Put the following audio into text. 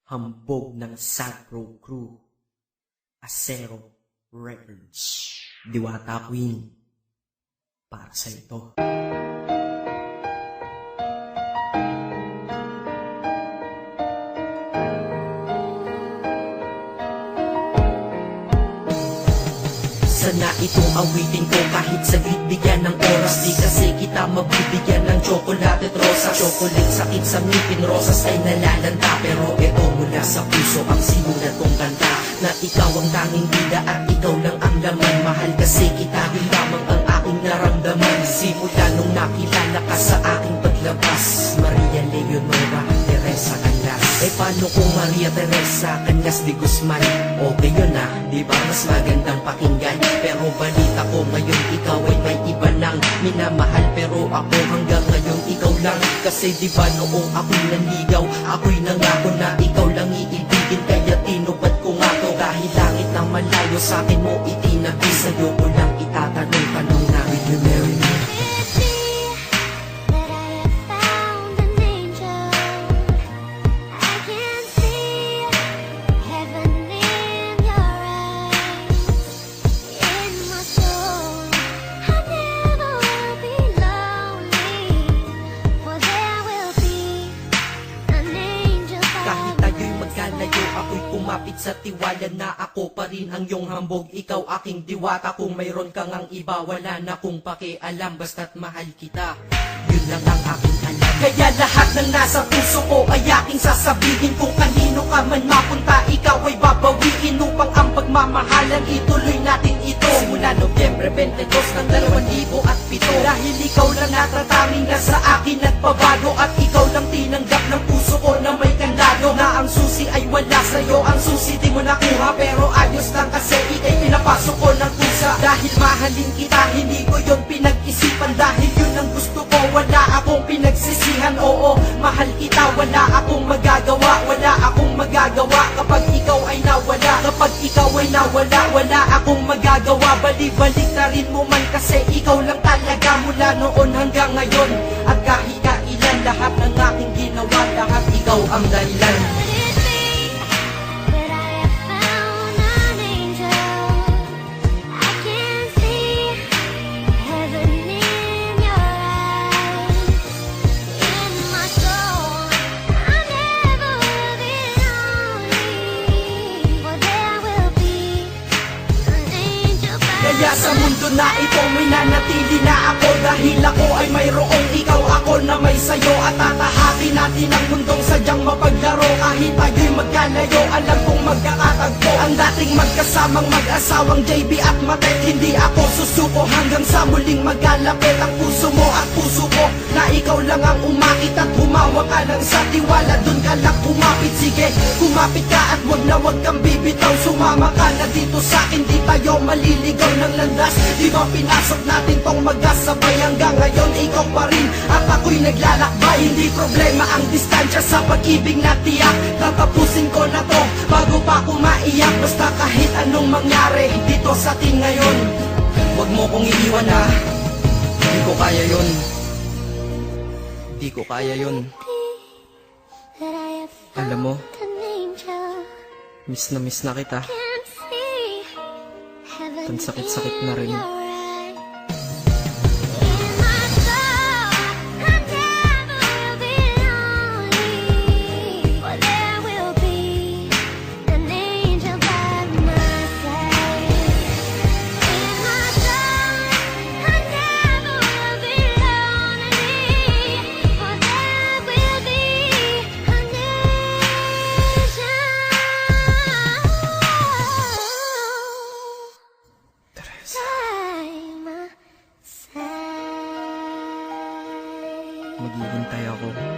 Hambog ng Sagpro Crew, Acero Records, Diwata Queen, para sa ito. Sana itong awitin ko kahit saglit bigyan ng oras. Di kasi kita mabibigyan ng tsokolate at rosas. Chocolate sakit sa ngipin, rosas ay nalalanta. Pero eto mula sa puso ang sinulat kong kanta, na ikaw ang tanging bida at ikaw lang ang laman. Mahal kasi kita, yun lamang ang aking naramdaman. Simula nung nakilala ka sa aking paglabas, Maria Leonora Teresa Canlas. Eh paano kung Maria Teresa Canlas de Guzman? Okay yun ah, di ba mas magandang pakinggan? Pero balita ko ngayon ikaw ay may iba nang minamahal. Pero ako hanggang ngayon ikaw lang. Kasi di ba noong ako'y nanligaw, ako'y nangako na ikaw lang iibigin. Kaya tinupad ko nga to, dahil langit na malayo sa akin mo itinabi. Sa'yo ko lang itatanong na, will you marry me? Ako'y kumapit sa tiwala na ako pa rin ang iyong hambog. Ikaw aking diwata, kung mayroon kang ang iba, wala na kong pakialam, basta't mahal kita, yun lang ang aking alam. Kaya lahat ng nasa puso ko ay aking sasabihin. Kung kanino ka man mapunta, ikaw ay babawiin, upang ang pagmamahalan ituloy natin ito. Simula Nobyembre 22 ng 2007, dahil ikaw lang natatanging na sa akin nagpabago. At ikaw lang tinanggap ng puso ko na may kandado, na ang susi ay wala sa'yo, ang susi di mo nakuha. Pero ayos lang kasi ikay pinapasok ko ng pusa. Dahil mahalin kita, hindi ko yun pinag-isipan. Dahil yun ang gusto ko, wala akong pinagsisihan. Oo, mahal kita, wala akong magagawa. Wala akong magagawa kapag ikaw ay nawala. Kapag ikaw ay nawala, wala akong magagawa. Balik na rin mo man kasi ikaw lang talaga, mula noon hanggang ngayon. At kahit kailan, lahat ng aking ginawa, lahat ikaw ang dahilan. Kaya sa mundo na ito may nanatili na ako, dahil ako ay mayroong ikaw, ako na may sayo. At tatahakin natin ang mundong sadyang mapaglaro. Kahit tayo'y magkalayo, alam kong magkakatagpo. Ang dating magkasamang mag-asawang JB at Matet, hindi ako susuko hanggang sa muling magkalapit. Ang puso mo at puso ko, na ikaw lang ang umakit. At humawak ka lang sa tiwala, dun ka lang kumapit. Sige, kumapit ka at wag kang bibitaw. Sumama ka na dito sa'kin, di tayo maliligaw ng landas. Di ba pinasok natin tong magkasabay, hanggang ngayon ikaw pa rin at ako'y naglalakbay. Hindi problema ang distansya sa pag-ibig na tiyak. Tatapusin ko na to bago pa ako maiyak. Basta kahit anong mangyari dito sa atin ngayon, wag mo kong iiwan ha. Di ko kaya yun. Di ko kaya yun. Alam mo, miss na kita. Ang sakit-sakit na rin. Maghihintay ako.